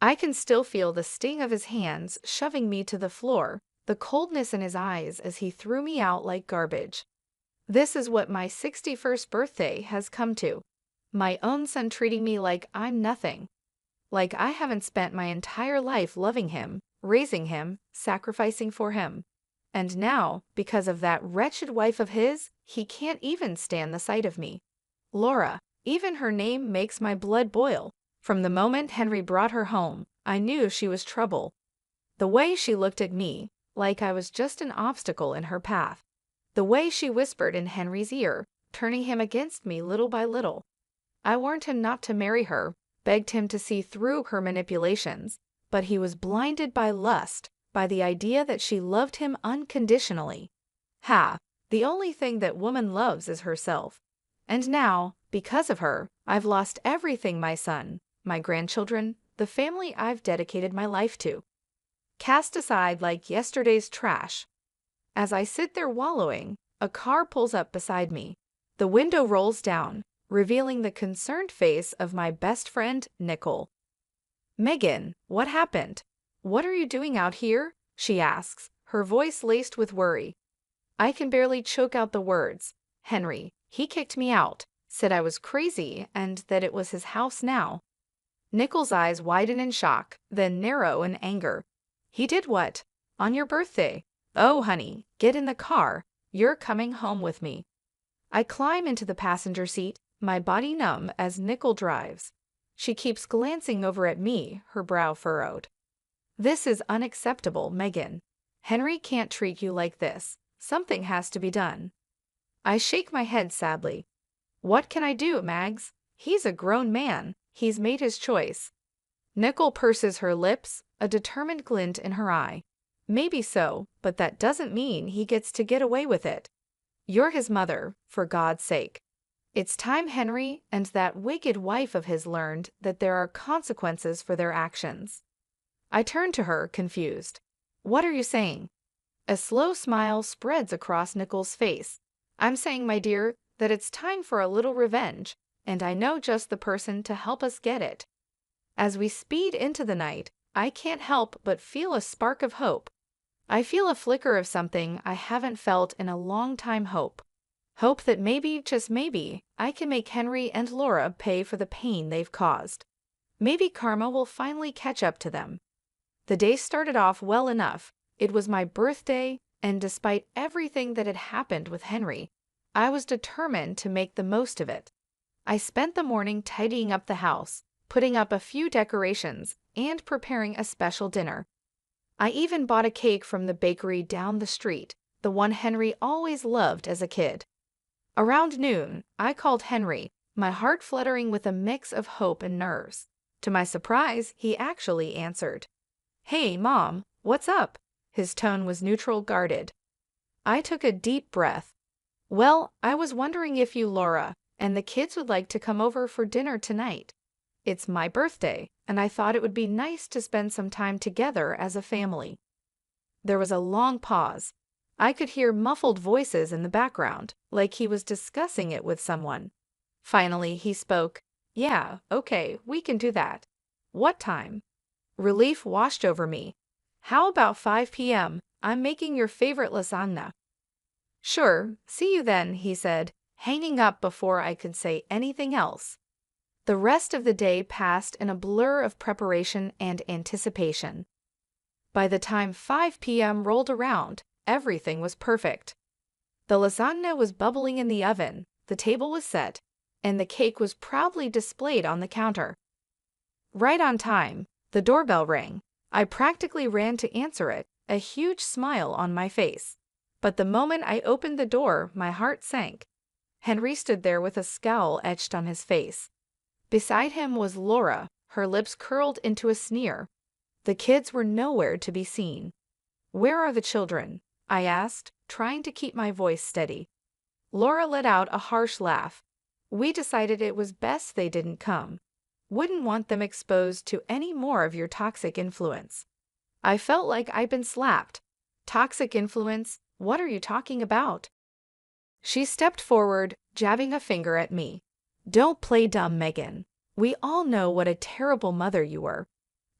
I can still feel the sting of his hands shoving me to the floor, the coldness in his eyes as he threw me out like garbage. This is what my 61st birthday has come to. My own son treating me like I'm nothing. Like I haven't spent my entire life loving him, raising him, sacrificing for him. And now, because of that wretched wife of his, he can't even stand the sight of me. Laura, even her name makes my blood boil. From the moment Henry brought her home, I knew she was trouble. The way she looked at me, like I was just an obstacle in her path. The way she whispered in Henry's ear, turning him against me little by little. I warned him not to marry her, begged him to see through her manipulations, but he was blinded by lust, by the idea that she loved him unconditionally. Ha! The only thing that woman loves is herself. And now, because of her, I've lost everything, my son, my grandchildren, the family I've dedicated my life to. Cast aside like yesterday's trash. As I sit there wallowing, a car pulls up beside me. The window rolls down, revealing the concerned face of my best friend, Nicole. "Megan, what happened? What are you doing out here?" she asks, her voice laced with worry. I can barely choke out the words. Henry, he kicked me out, said I was crazy and that it was his house now. Nicole's eyes widen in shock, then narrow in anger. He did what? On your birthday? Oh, honey, get in the car. You're coming home with me. I climb into the passenger seat, my body numb as Nicole drives. She keeps glancing over at me, her brow furrowed. This is unacceptable, Megan. Henry can't treat you like this. Something has to be done. I shake my head sadly. What can I do, Mags? He's a grown man. He's made his choice. Nicole purses her lips, a determined glint in her eye. Maybe so, but that doesn't mean he gets to get away with it. You're his mother, for God's sake. It's time Henry and that wicked wife of his learned that there are consequences for their actions. I turn to her, confused. What are you saying? A slow smile spreads across Nicole's face. I'm saying, my dear, that it's time for a little revenge, and I know just the person to help us get it. As we speed into the night, I can't help but feel a spark of hope. I feel a flicker of something I haven't felt in a long time. Hope. Hope that maybe, just maybe, I can make Henry and Laura pay for the pain they've caused. Maybe karma will finally catch up to them. The day started off well enough. It was my birthday, and despite everything that had happened with Henry, I was determined to make the most of it. I spent the morning tidying up the house, putting up a few decorations, and preparing a special dinner. I even bought a cake from the bakery down the street, the one Henry always loved as a kid. Around noon, I called Henry, my heart fluttering with a mix of hope and nerves. To my surprise, he actually answered. Hey, Mom, what's up? His tone was neutral, guarded. I took a deep breath. Well, I was wondering if you, Laura, and the kids would like to come over for dinner tonight. It's my birthday, and I thought it would be nice to spend some time together as a family. There was a long pause. I could hear muffled voices in the background, like he was discussing it with someone. Finally, he spoke. Yeah, okay, we can do that. What time? Relief washed over me. How about 5 p.m.? I'm making your favorite lasagna. Sure, see you then, he said, hanging up before I could say anything else. The rest of the day passed in a blur of preparation and anticipation. By the time 5 p.m. rolled around, everything was perfect. The lasagna was bubbling in the oven, the table was set, and the cake was proudly displayed on the counter. Right on time, the doorbell rang. I practically ran to answer it, a huge smile on my face. But the moment I opened the door, my heart sank. Henry stood there with a scowl etched on his face. Beside him was Laura, her lips curled into a sneer. The kids were nowhere to be seen. Where are the children? I asked, trying to keep my voice steady. Laura let out a harsh laugh. We decided it was best they didn't come. Wouldn't want them exposed to any more of your toxic influence. I felt like I'd been slapped. Toxic influence? What are you talking about? She stepped forward, jabbing a finger at me. Don't play dumb, Megan. We all know what a terrible mother you were.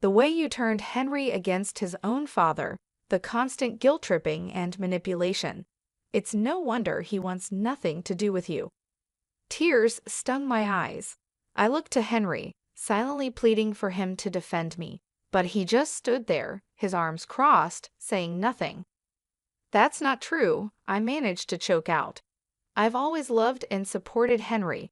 The way you turned Henry against his own father, the constant guilt-tripping and manipulation. It's no wonder he wants nothing to do with you." Tears stung my eyes. I looked to Henry, silently pleading for him to defend me. But he just stood there, his arms crossed, saying nothing. "That's not true," I managed to choke out. "I've always loved and supported Henry.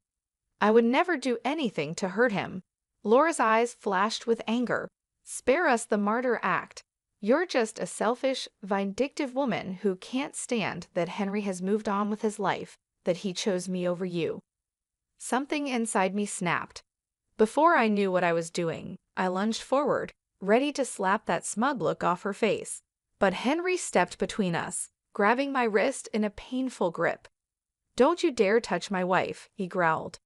I would never do anything to hurt him." Laura's eyes flashed with anger. "Spare us the martyr act. You're just a selfish, vindictive woman who can't stand that Henry has moved on with his life, that he chose me over you." Something inside me snapped. Before I knew what I was doing, I lunged forward, ready to slap that smug look off her face. But Henry stepped between us, grabbing my wrist in a painful grip. "Don't you dare touch my wife," he growled.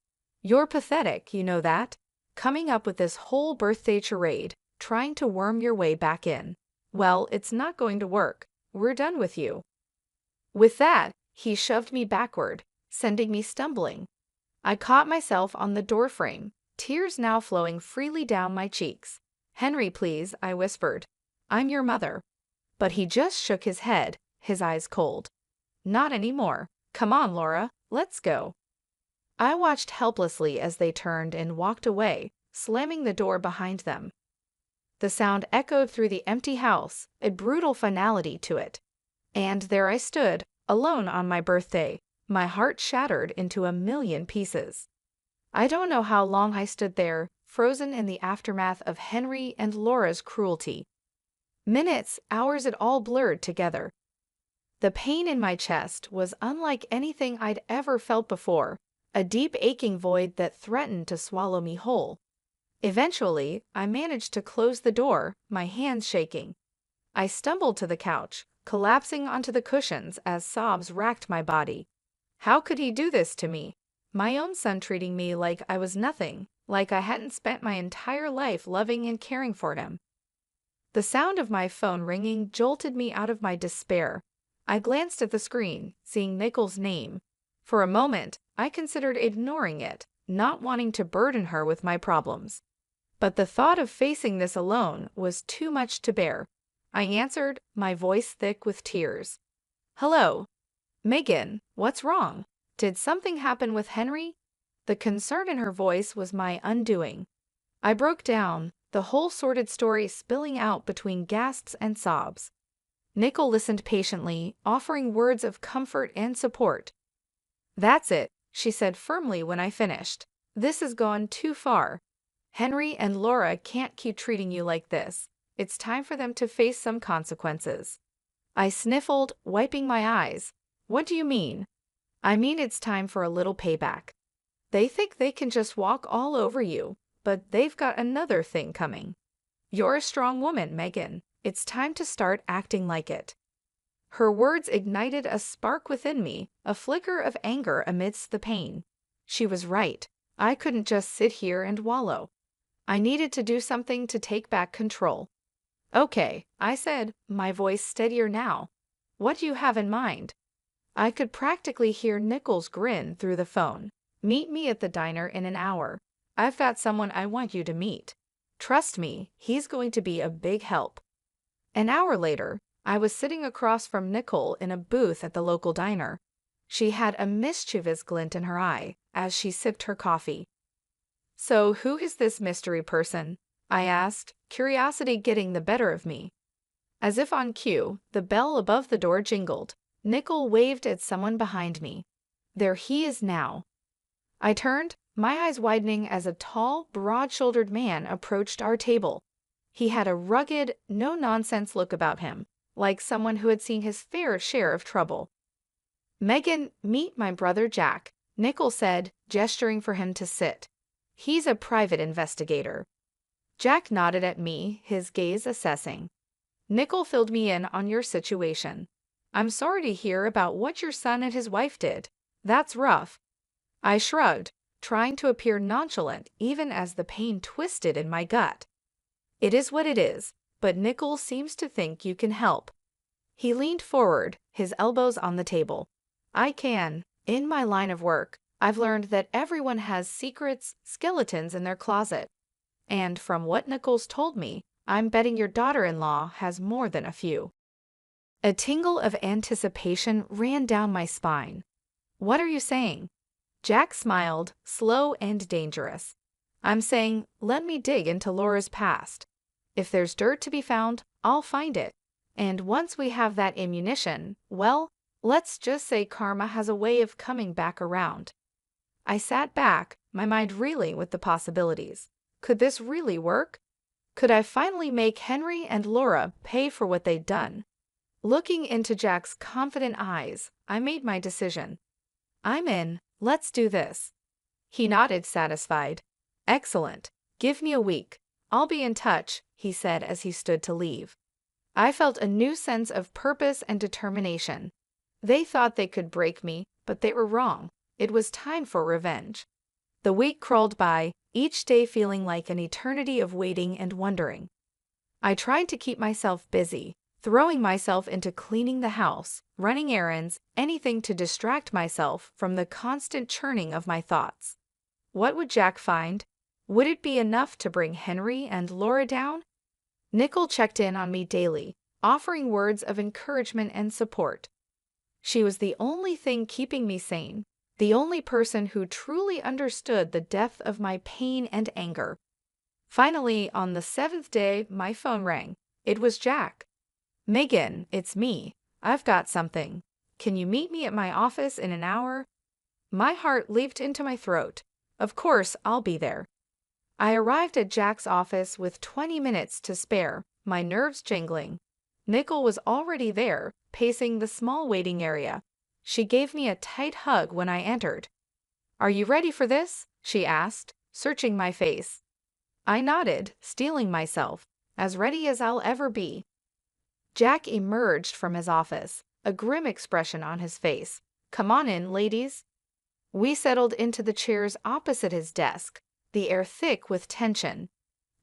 "You're pathetic, you know that? Coming up with this whole birthday charade, trying to worm your way back in. Well, it's not going to work. We're done with you." With that, he shoved me backward, sending me stumbling. I caught myself on the doorframe, tears now flowing freely down my cheeks. "Henry, please," I whispered. "I'm your mother." But he just shook his head, his eyes cold. "Not anymore. Come on, Laura, let's go." I watched helplessly as they turned and walked away, slamming the door behind them. The sound echoed through the empty house, a brutal finality to it. And there I stood, alone on my birthday, my heart shattered into a million pieces. I don't know how long I stood there, frozen in the aftermath of Henry and Laura's cruelty. Minutes, hours, it all blurred together. The pain in my chest was unlike anything I'd ever felt before, a deep aching void that threatened to swallow me whole. Eventually, I managed to close the door, my hands shaking. I stumbled to the couch, collapsing onto the cushions as sobs racked my body. How could he do this to me? My own son treating me like I was nothing, like I hadn't spent my entire life loving and caring for him. The sound of my phone ringing jolted me out of my despair. I glanced at the screen, seeing Nicole's name. For a moment, I considered ignoring it, not wanting to burden her with my problems. But the thought of facing this alone was too much to bear. I answered, my voice thick with tears. "Hello. Megan, what's wrong? Did something happen with Henry?" The concern in her voice was my undoing. I broke down, the whole sordid story spilling out between gasps and sobs. Nicole listened patiently, offering words of comfort and support. "That's it," she said firmly when I finished. "This has gone too far. Henry and Laura can't keep treating you like this. It's time for them to face some consequences." I sniffled, wiping my eyes. "What do you mean?" "I mean it's time for a little payback. They think they can just walk all over you, but they've got another thing coming. You're a strong woman, Megan. It's time to start acting like it." Her words ignited a spark within me, a flicker of anger amidst the pain. She was right. I couldn't just sit here and wallow. I needed to do something to take back control. "Okay," I said, my voice steadier now. "What do you have in mind?" I could practically hear Nicole's grin through the phone. "Meet me at the diner in an hour. I've got someone I want you to meet. Trust me, he's going to be a big help." An hour later, I was sitting across from Nicole in a booth at the local diner. She had a mischievous glint in her eye as she sipped her coffee. "So who is this mystery person?" I asked, curiosity getting the better of me. As if on cue, the bell above the door jingled. Nicole waved at someone behind me. There he is now. I turned, my eyes widening as a tall, broad-shouldered man approached our table. He had a rugged, no-nonsense look about him, like someone who had seen his fair share of trouble. "Megan, meet my brother Jack," Nicole said, gesturing for him to sit. "He's a private investigator." Jack nodded at me, his gaze assessing. "Nicole filled me in on your situation. I'm sorry to hear about what your son and his wife did. That's rough." I shrugged, trying to appear nonchalant even as the pain twisted in my gut. "It is what it is, but Nicole seems to think you can help." He leaned forward, his elbows on the table. "I can. In my line of work, I've learned that everyone has secrets, skeletons in their closet. And from what Nicole's told me, I'm betting your daughter-in-law has more than a few. A tingle of anticipation ran down my spine. What are you saying? Jack smiled, slow and dangerous. I'm saying, let me dig into Laura's past. If there's dirt to be found, I'll find it. And once we have that ammunition, well, let's just say karma has a way of coming back around. I sat back, my mind reeling with the possibilities. Could this really work? Could I finally make Henry and Laura pay for what they'd done? Looking into Jack's confident eyes, I made my decision. I'm in, let's do this. He nodded, satisfied. Excellent. Give me a week. I'll be in touch, he said as he stood to leave. I felt a new sense of purpose and determination. They thought they could break me, but they were wrong. It was time for revenge. The week crawled by, each day feeling like an eternity of waiting and wondering. I tried to keep myself busy, throwing myself into cleaning the house, running errands, anything to distract myself from the constant churning of my thoughts. What would Jack find? Would it be enough to bring Henry and Laura down? Nicole checked in on me daily, offering words of encouragement and support. She was the only thing keeping me sane, the only person who truly understood the depth of my pain and anger. Finally, on the 7th day, my phone rang. It was Jack. Megan, it's me. I've got something. Can you meet me at my office in an hour? My heart leaped into my throat. Of course, I'll be there. I arrived at Jack's office with 20 minutes to spare, my nerves jingling. Nicole was already there, pacing the small waiting area. She gave me a tight hug when I entered. Are you ready for this? She asked, searching my face. I nodded, steeling myself, as ready as I'll ever be. Jack emerged from his office, a grim expression on his face. Come on in, ladies. We settled into the chairs opposite his desk, the air thick with tension.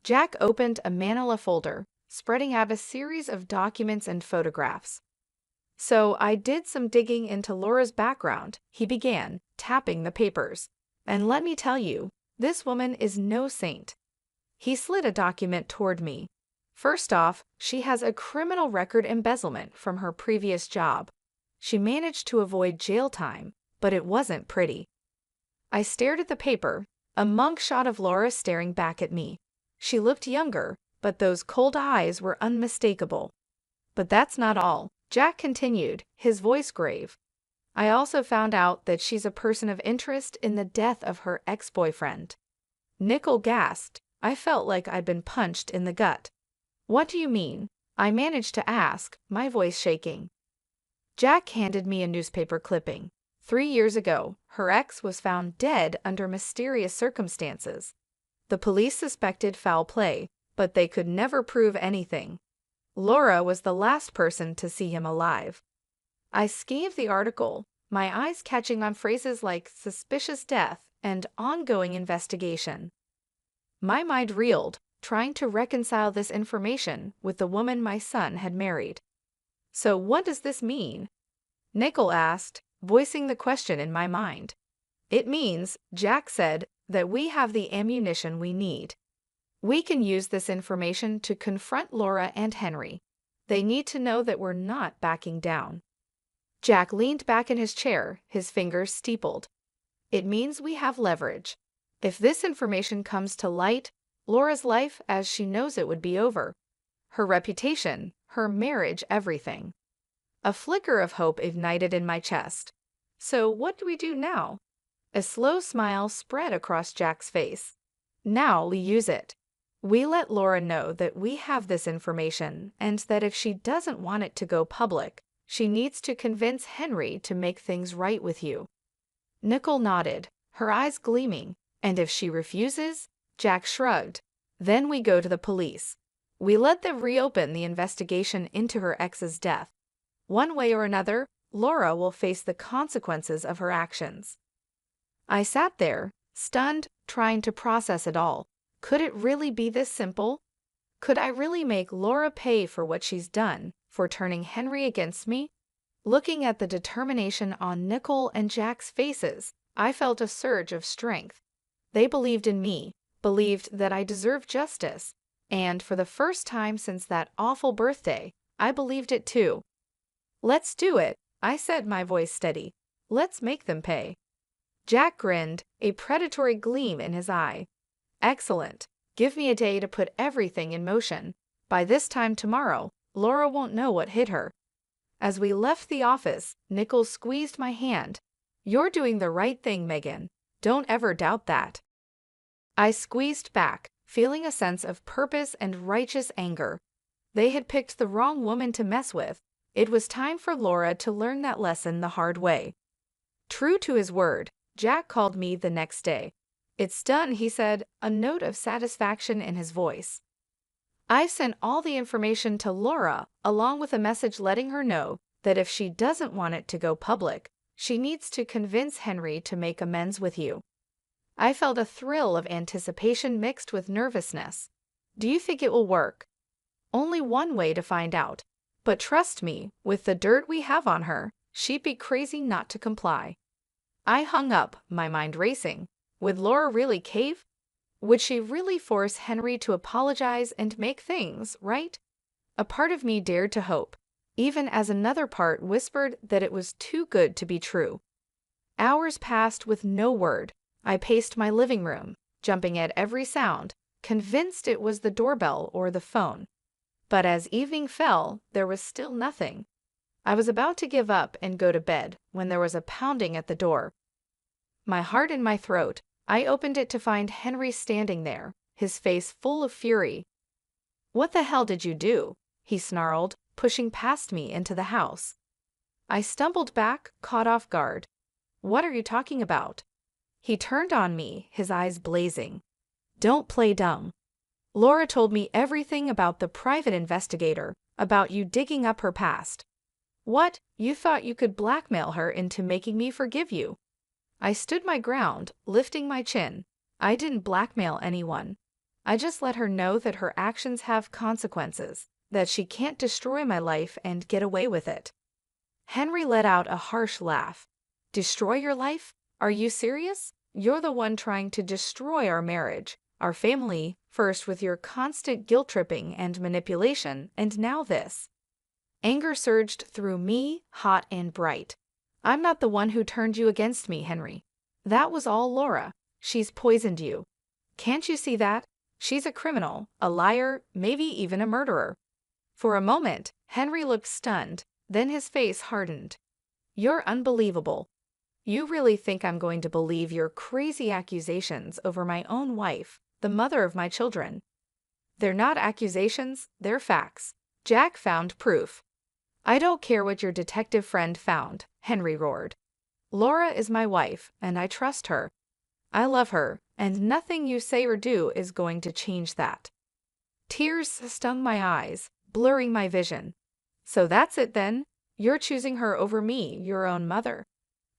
Jack opened a manila folder, spreading out a series of documents and photographs. So I did some digging into Laura's background, he began, tapping the papers. And let me tell you, this woman is no saint. He slid a document toward me. First off, she has a criminal record embezzlement from her previous job. She managed to avoid jail time, but it wasn't pretty. I stared at the paper, a monk shot of Laura staring back at me. She looked younger, but those cold eyes were unmistakable. But that's not all, Jack continued, his voice grave. I also found out that she's a person of interest in the death of her ex-boyfriend. Nicole gasped. I felt like I'd been punched in the gut. What do you mean? I managed to ask, my voice shaking. Jack handed me a newspaper clipping. 3 years ago, her ex was found dead under mysterious circumstances. The police suspected foul play, but they could never prove anything. Laura was the last person to see him alive. I scanned the article, my eyes catching on phrases like suspicious death and ongoing investigation. My mind reeled, trying to reconcile this information with the woman my son had married. So what does this mean? Nicole asked, voicing the question in my mind. It means, Jack said, that we have the ammunition we need. We can use this information to confront Laura and Henry. They need to know that we're not backing down. Jack leaned back in his chair, his fingers steepled. It means we have leverage. If this information comes to light, Laura's life as she knows it would be over. Her reputation, her marriage, everything. A flicker of hope ignited in my chest. So what do we do now? A slow smile spread across Jack's face. Now we use it. We let Laura know that we have this information and that if she doesn't want it to go public, she needs to convince Henry to make things right with you. Nicole nodded, her eyes gleaming. And if she refuses? Jack shrugged. Then we go to the police. We let them reopen the investigation into her ex's death. One way or another, Laura will face the consequences of her actions. I sat there, stunned, trying to process it all. Could it really be this simple? Could I really make Laura pay for what she's done, for turning Henry against me? Looking at the determination on Nicole and Jack's faces, I felt a surge of strength. They believed in me, believed that I deserved justice. And for the first time since that awful birthday, I believed it too. "Let's do it," I said, my voice steady. "Let's make them pay." Jack grinned, a predatory gleam in his eye. "Excellent. Give me a day to put everything in motion. By this time tomorrow, Laura won't know what hit her." As we left the office, Nichols squeezed my hand. "You're doing the right thing, Megan. Don't ever doubt that." I squeezed back, feeling a sense of purpose and righteous anger. They had picked the wrong woman to mess with. It was time for Laura to learn that lesson the hard way. True to his word, Jack called me the next day. "It's done," he said, a note of satisfaction in his voice. "I've sent all the information to Laura, along with a message letting her know that if she doesn't want it to go public, she needs to convince Henry to make amends with you." I felt a thrill of anticipation mixed with nervousness. "Do you think it will work?" "Only one way to find out. But trust me, with the dirt we have on her, she'd be crazy not to comply." I hung up, my mind racing. Would Laura really cave? Would she really force Henry to apologize and make things right? A part of me dared to hope, even as another part whispered that it was too good to be true. Hours passed with no word. I paced my living room, jumping at every sound, convinced it was the doorbell or the phone. But as evening fell, there was still nothing. I was about to give up and go to bed when there was a pounding at the door. My heart in my throat, I opened it to find Henry standing there, his face full of fury. "What the hell did you do?" he snarled, pushing past me into the house. I stumbled back, caught off guard. "What are you talking about?" He turned on me, his eyes blazing. "Don't play dumb. Laura told me everything about the private investigator, about you digging up her past." "What? You thought you could blackmail her into making me forgive you?" I stood my ground, lifting my chin. "I didn't blackmail anyone. I just let her know that her actions have consequences, that she can't destroy my life and get away with it." Henry let out a harsh laugh. "Destroy your life? Are you serious? You're the one trying to destroy our marriage, our family, first with your constant guilt-tripping and manipulation, and now this." Anger surged through me, hot and bright. "I'm not the one who turned you against me, Henry. That was all Laura. She's poisoned you. Can't you see that? She's a criminal, a liar, maybe even a murderer." For a moment, Henry looked stunned, then his face hardened. "You're unbelievable. You really think I'm going to believe your crazy accusations over my own wife, the mother of my children?" "They're not accusations, they're facts. Jack found proof." "I don't care what your detective friend found," Henry roared. "Laura is my wife, and I trust her. I love her, and nothing you say or do is going to change that." Tears stung my eyes, blurring my vision. "So that's it then? You're choosing her over me, your own mother?"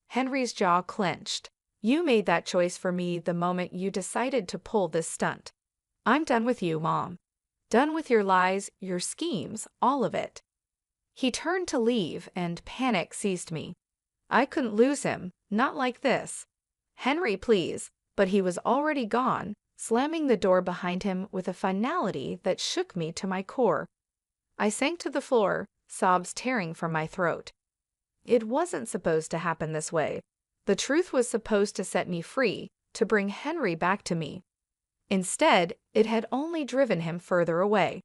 Henry's jaw clenched. "You made that choice for me the moment you decided to pull this stunt. I'm done with you, Mom. Done with your lies, your schemes, all of it." He turned to leave, and panic seized me. I couldn't lose him, not like this. "Henry, please," but he was already gone, slamming the door behind him with a finality that shook me to my core. I sank to the floor, sobs tearing from my throat. It wasn't supposed to happen this way. The truth was supposed to set me free, to bring Henry back to me. Instead, it had only driven him further away.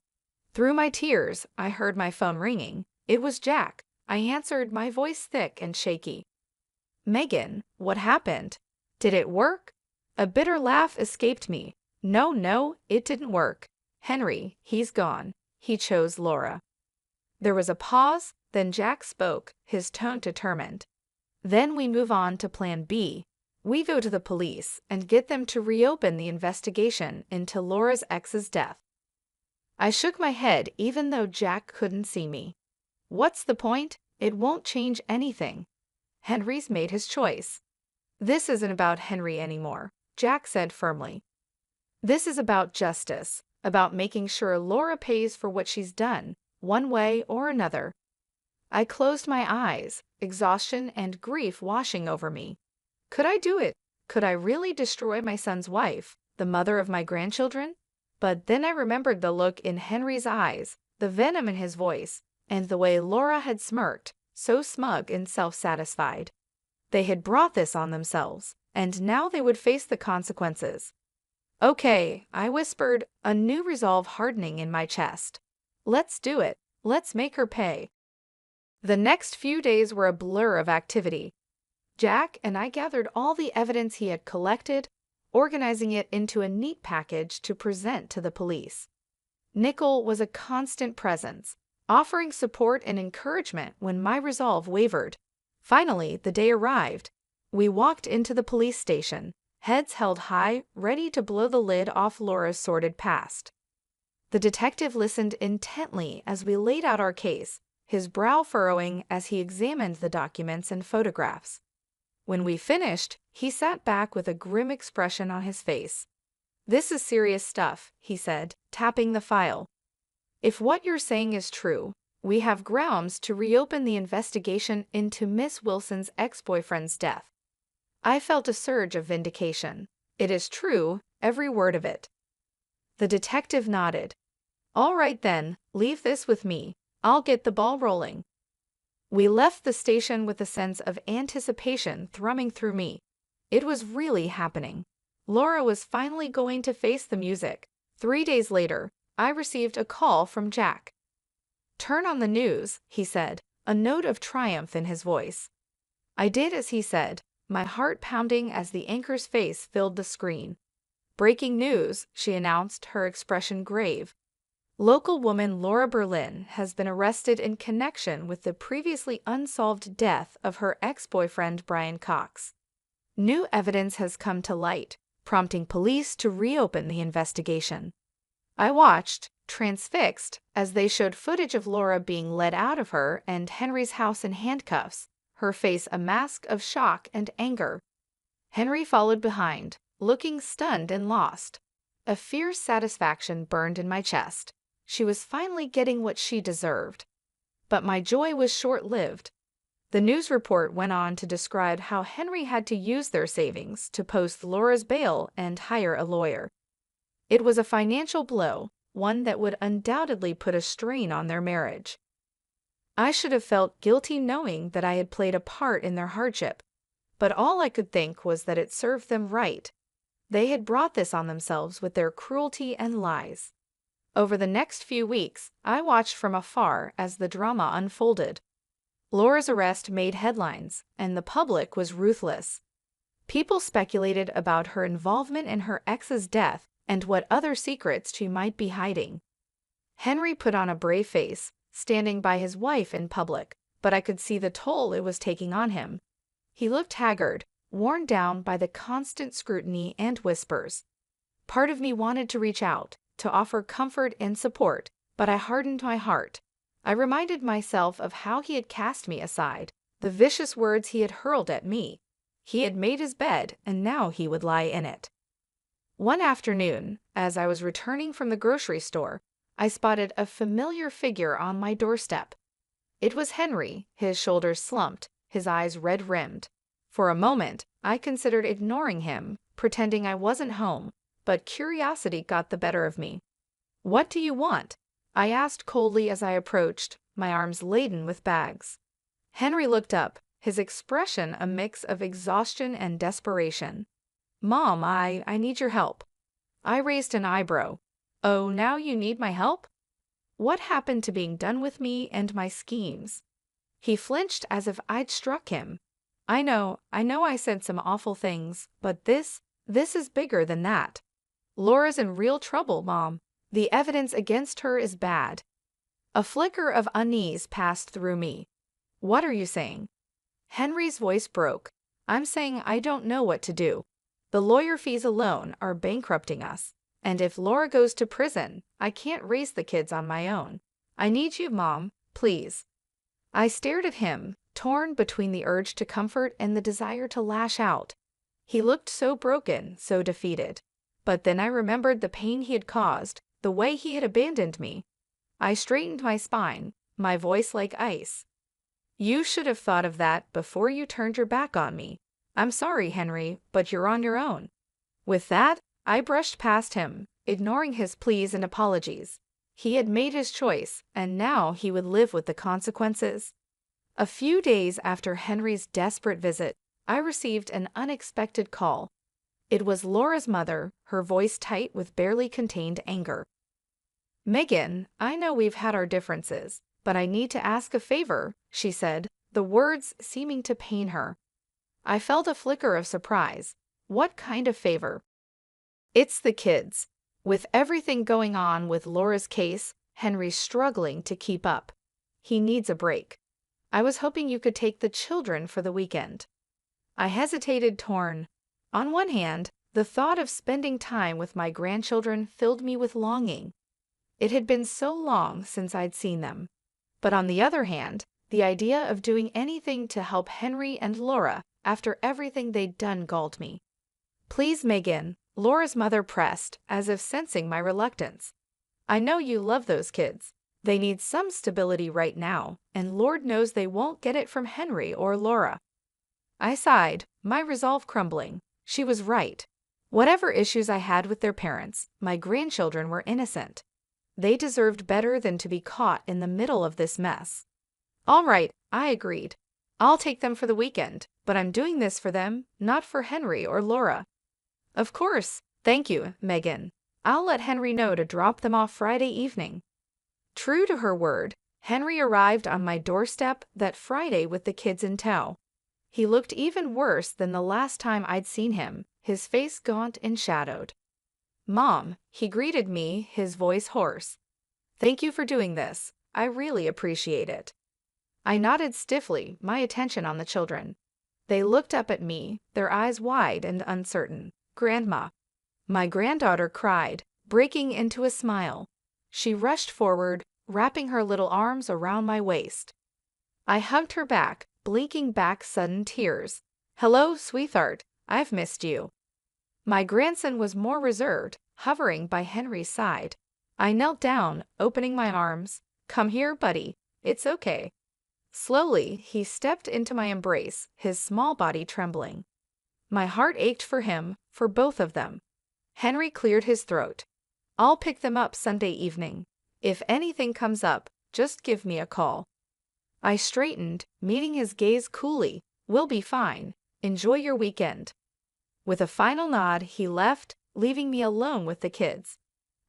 Through my tears, I heard my phone ringing. It was Jack. I answered, my voice thick and shaky. "Megan, what happened? Did it work?" A bitter laugh escaped me. No, it didn't work. Henry, he's gone. He chose Laura." There was a pause, then Jack spoke, his tone determined. "Then we move on to plan B. We go to the police and get them to reopen the investigation into Laura's ex's death." I shook my head even though Jack couldn't see me. "What's the point? It won't change anything. Henry's made his choice." "This isn't about Henry anymore," Jack said firmly. "This is about justice, about making sure Laura pays for what she's done, one way or another." I closed my eyes, exhaustion and grief washing over me. Could I do it? Could I really destroy my son's wife, the mother of my grandchildren? But then I remembered the look in Henry's eyes, the venom in his voice, and the way Laura had smirked, so smug and self-satisfied. They had brought this on themselves, and now they would face the consequences. "Okay," I whispered, a new resolve hardening in my chest. "Let's do it. Let's make her pay." The next few days were a blur of activity. Jack and I gathered all the evidence he had collected, organizing it into a neat package to present to the police. Nickel was a constant presence, offering support and encouragement when my resolve wavered. Finally, the day arrived. We walked into the police station, heads held high, ready to blow the lid off Laura's sordid past. The detective listened intently as we laid out our case, his brow furrowing as he examined the documents and photographs. When we finished, he sat back with a grim expression on his face. "This is serious stuff," he said, tapping the file. "If what you're saying is true, we have grounds to reopen the investigation into Miss Wilson's ex-boyfriend's death." I felt a surge of vindication. "It is true, every word of it." The detective nodded. "All right then, leave this with me. I'll get the ball rolling." We left the station with a sense of anticipation thrumming through me. It was really happening. Laura was finally going to face the music. 3 days later, I received a call from Jack. "Turn on the news," he said, a note of triumph in his voice. I did as he said, my heart pounding as the anchor's face filled the screen. "Breaking news," she announced, her expression grave. "Local woman Laura Berlin has been arrested in connection with the previously unsolved death of her ex-boyfriend Brian Cox. New evidence has come to light, prompting police to reopen the investigation." I watched, transfixed, as they showed footage of Laura being led out of her and Henry's house in handcuffs, her face a mask of shock and anger. Henry followed behind, looking stunned and lost. A fierce satisfaction burned in my chest. She was finally getting what she deserved. But my joy was short-lived. The news report went on to describe how Henry had to use their savings to post Laura's bail and hire a lawyer. It was a financial blow, one that would undoubtedly put a strain on their marriage. I should have felt guilty knowing that I had played a part in their hardship, but all I could think was that it served them right. They had brought this on themselves with their cruelty and lies. Over the next few weeks, I watched from afar as the drama unfolded. Laura's arrest made headlines, and the public was ruthless. People speculated about her involvement in her ex's death and what other secrets she might be hiding. Henry put on a brave face, standing by his wife in public, but I could see the toll it was taking on him. He looked haggard, worn down by the constant scrutiny and whispers. Part of me wanted to reach out, to offer comfort and support, but I hardened my heart. I reminded myself of how he had cast me aside, the vicious words he had hurled at me. He had made his bed, and now he would lie in it. One afternoon, as I was returning from the grocery store, I spotted a familiar figure on my doorstep. It was Henry, his shoulders slumped, his eyes red-rimmed. For a moment, I considered ignoring him, pretending I wasn't home, but curiosity got the better of me. "What do you want?" I asked coldly as I approached, my arms laden with bags. Henry looked up, his expression a mix of exhaustion and desperation. "Mom, I need your help." I raised an eyebrow. "Oh, now you need my help? What happened to being done with me and my schemes?" He flinched as if I'd struck him. I know I said some awful things, but this is bigger than that. Laura's in real trouble, Mom. The evidence against her is bad." A flicker of unease passed through me. "What are you saying?" Henry's voice broke. "I'm saying I don't know what to do. The lawyer fees alone are bankrupting us, and if Laura goes to prison, I can't raise the kids on my own. I need you, Mom, please." I stared at him, torn between the urge to comfort and the desire to lash out. He looked so broken, so defeated. But then I remembered the pain he had caused, the way he had abandoned me. I straightened my spine, my voice like ice. "You should have thought of that before you turned your back on me. I'm sorry, Henry, but you're on your own." With that, I brushed past him, ignoring his pleas and apologies. He had made his choice, and now he would live with the consequences. A few days after Henry's desperate visit, I received an unexpected call. It was Laura's mother, her voice tight with barely contained anger. "Megan, I know we've had our differences, but I need to ask a favor," she said, the words seeming to pain her. I felt a flicker of surprise. What kind of favor? "It's the kids. With everything going on with Laura's case, Henry's struggling to keep up. He needs a break. I was hoping you could take the children for the weekend." I hesitated, torn. On one hand, the thought of spending time with my grandchildren filled me with longing. It had been so long since I'd seen them. But on the other hand, the idea of doing anything to help Henry and Laura after everything they'd done galled me. "Please, Megan," Laura's mother pressed, as if sensing my reluctance. "I know you love those kids. They need some stability right now, and Lord knows they won't get it from Henry or Laura." I sighed, my resolve crumbling. She was right. Whatever issues I had with their parents, my grandchildren were innocent. They deserved better than to be caught in the middle of this mess. "All right," I agreed. "I'll take them for the weekend, but I'm doing this for them, not for Henry or Laura." "Of course. Thank you, Megan. I'll let Henry know to drop them off Friday evening." True to her word, Henry arrived on my doorstep that Friday with the kids in tow. He looked even worse than the last time I'd seen him, his face gaunt and shadowed. "Mom," he greeted me, his voice hoarse. "Thank you for doing this. I really appreciate it." I nodded stiffly, my attention on the children. They looked up at me, their eyes wide and uncertain. "Grandma." My granddaughter cried, breaking into a smile. She rushed forward, wrapping her little arms around my waist. I hugged her back, blinking back sudden tears. "Hello, sweetheart. I've missed you." My grandson was more reserved, hovering by Henry's side. I knelt down, opening my arms. "Come here, buddy. It's okay." Slowly, he stepped into my embrace, his small body trembling. My heart ached for him, for both of them. Henry cleared his throat. "I'll pick them up Sunday evening. If anything comes up, just give me a call." I straightened, meeting his gaze coolly. "We'll be fine. Enjoy your weekend." With a final nod, he left, leaving me alone with the kids.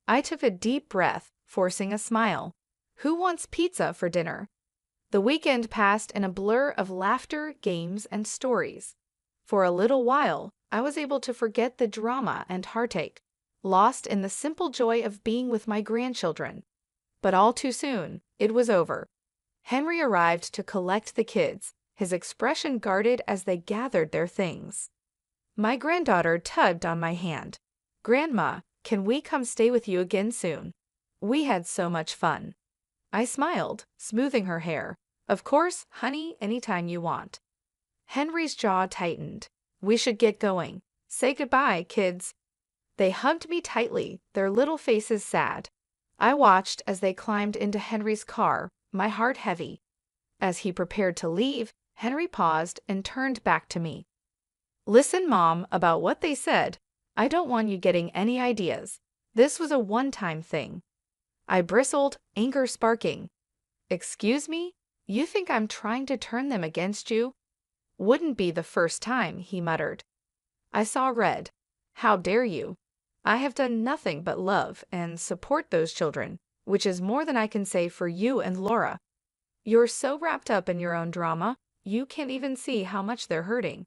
I took a deep breath, forcing a smile. Who wants pizza for dinner? The weekend passed in a blur of laughter, games, and stories. For a little while, I was able to forget the drama and heartache, lost in the simple joy of being with my grandchildren. But all too soon, it was over. Henry arrived to collect the kids, his expression guarded as they gathered their things. My granddaughter tugged on my hand. "Grandma, can we come stay with you again soon? We had so much fun." I smiled, smoothing her hair. "Of course, honey, anytime you want." Henry's jaw tightened. "We should get going. Say goodbye, kids." They hugged me tightly, their little faces sad. I watched as they climbed into Henry's car, my heart heavy. As he prepared to leave, Henry paused and turned back to me. "Listen, Mom, about what they said. I don't want you getting any ideas. This was a one-time thing." I bristled, anger sparking. "Excuse me? You think I'm trying to turn them against you?" "Wouldn't be the first time," he muttered. I saw red. "How dare you? I have done nothing but love and support those children, which is more than I can say for you and Laura. You're so wrapped up in your own drama, you can't even see how much they're hurting."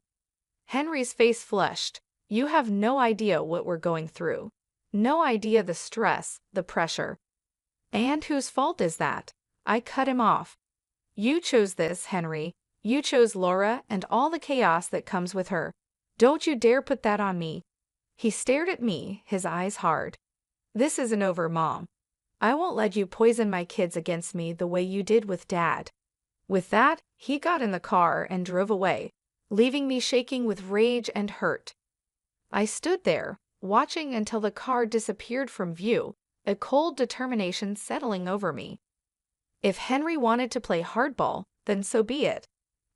Henry's face flushed. "You have no idea what we're going through. No idea the stress, the pressure." "And whose fault is that?" I cut him off. "You chose this, Henry. You chose Laura and all the chaos that comes with her. Don't you dare put that on me." He stared at me, his eyes hard. "This isn't over, Mom. I won't let you poison my kids against me the way you did with Dad." With that, he got in the car and drove away, leaving me shaking with rage and hurt. I stood there, watching until the car disappeared from view, a cold determination settling over me. If Henry wanted to play hardball, then so be it.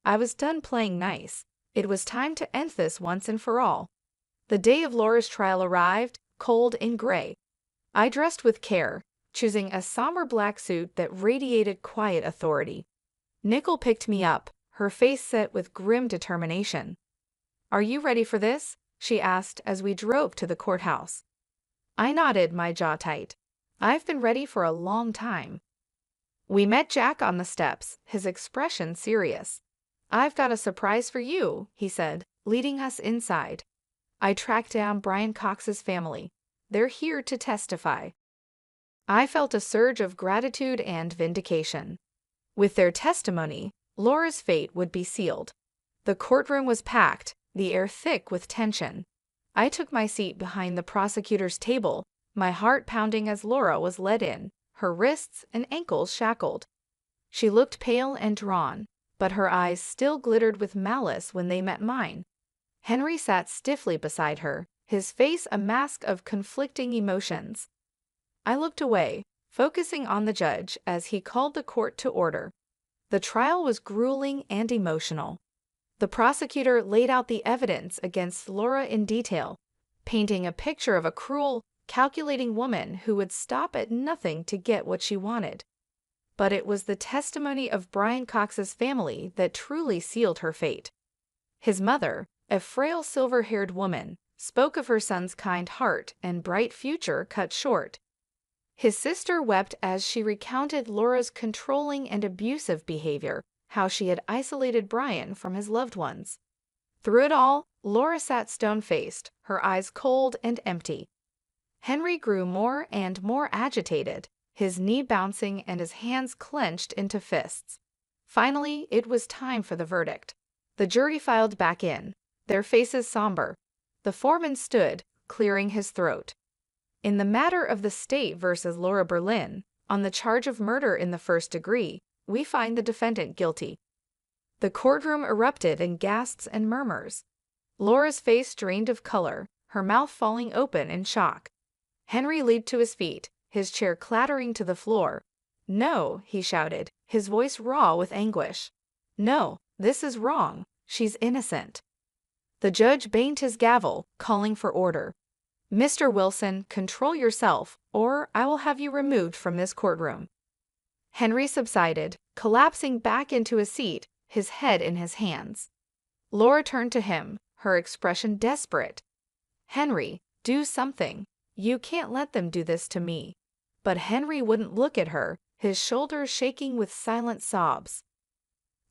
I was done playing nice. It was time to end this once and for all. The day of Laura's trial arrived, cold and gray. I dressed with care, choosing a somber black suit that radiated quiet authority. Nickel picked me up, her face set with grim determination. "Are you ready for this?" she asked as we drove to the courthouse. I nodded, my jaw tight. I've been ready for a long time. We met Jack on the steps, his expression serious. "I've got a surprise for you," he said, leading us inside. I tracked down Brian Cox's family. They're here to testify. I felt a surge of gratitude and vindication. With their testimony, Laura's fate would be sealed. The courtroom was packed, the air thick with tension. I took my seat behind the prosecutor's table, my heart pounding as Laura was led in, her wrists and ankles shackled. She looked pale and drawn, but her eyes still glittered with malice when they met mine. Henry sat stiffly beside her, his face a mask of conflicting emotions. I looked away, focusing on the judge as he called the court to order. The trial was grueling and emotional. The prosecutor laid out the evidence against Laura in detail, painting a picture of a cruel, calculating woman who would stop at nothing to get what she wanted. But it was the testimony of Brian Cox's family that truly sealed her fate. His mother, a frail silver-haired woman, spoke of her son's kind heart and bright future cut short. His sister wept as she recounted Laura's controlling and abusive behavior, how she had isolated Brian from his loved ones. Through it all, Laura sat stone-faced, her eyes cold and empty. Henry grew more and more agitated, his knee bouncing and his hands clenched into fists. Finally, it was time for the verdict. The jury filed back in, their faces somber. The foreman stood, clearing his throat. In the matter of the state versus Laura Berlin, on the charge of murder in the first degree, we find the defendant guilty. The courtroom erupted in gasps and murmurs. Laura's face drained of color, her mouth falling open in shock. Henry leaped to his feet, his chair clattering to the floor. "No," he shouted, his voice raw with anguish. "No, this is wrong. She's innocent." The judge banged his gavel, calling for order. "Mr. Wilson, control yourself, or I will have you removed from this courtroom." Henry subsided, collapsing back into a seat, his head in his hands. Laura turned to him, her expression desperate. "Henry, do something. You can't let them do this to me." But Henry wouldn't look at her, his shoulders shaking with silent sobs.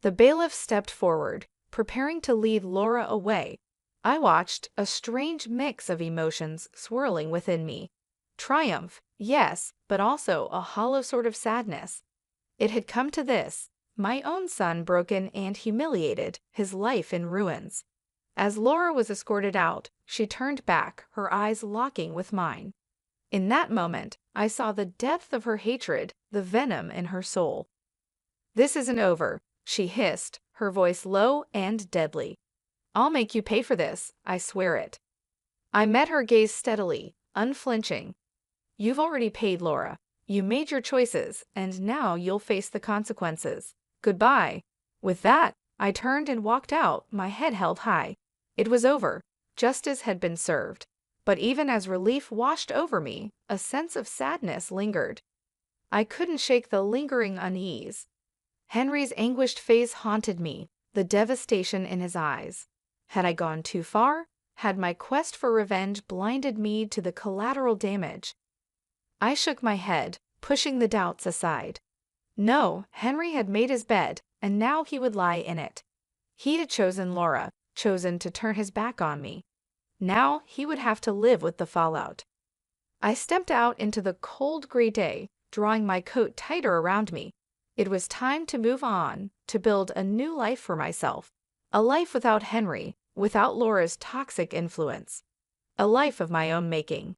The bailiff stepped forward, preparing to lead Laura away. I watched, a strange mix of emotions swirling within me. Triumph, yes, but also a hollow sort of sadness. It had come to this, my own son broken and humiliated, his life in ruins. As Laura was escorted out, she turned back, her eyes locking with mine. In that moment, I saw the depth of her hatred, the venom in her soul. "This isn't over," she hissed, her voice low and deadly. "I'll make you pay for this, I swear it." I met her gaze steadily, unflinching. "You've already paid, Laura. You made your choices, and now you'll face the consequences. Goodbye." With that, I turned and walked out, my head held high. It was over. Justice had been served. But even as relief washed over me, a sense of sadness lingered. I couldn't shake the lingering unease. Henry's anguished face haunted me, the devastation in his eyes. Had I gone too far? Had my quest for revenge blinded me to the collateral damage? I shook my head, pushing the doubts aside. No, Henry had made his bed, and now he would lie in it. He had chosen Laura, chosen to turn his back on me. Now he would have to live with the fallout. I stepped out into the cold gray day, drawing my coat tighter around me. It was time to move on, to build a new life for myself. A life without Henry, without Laura's toxic influence. A life of my own making.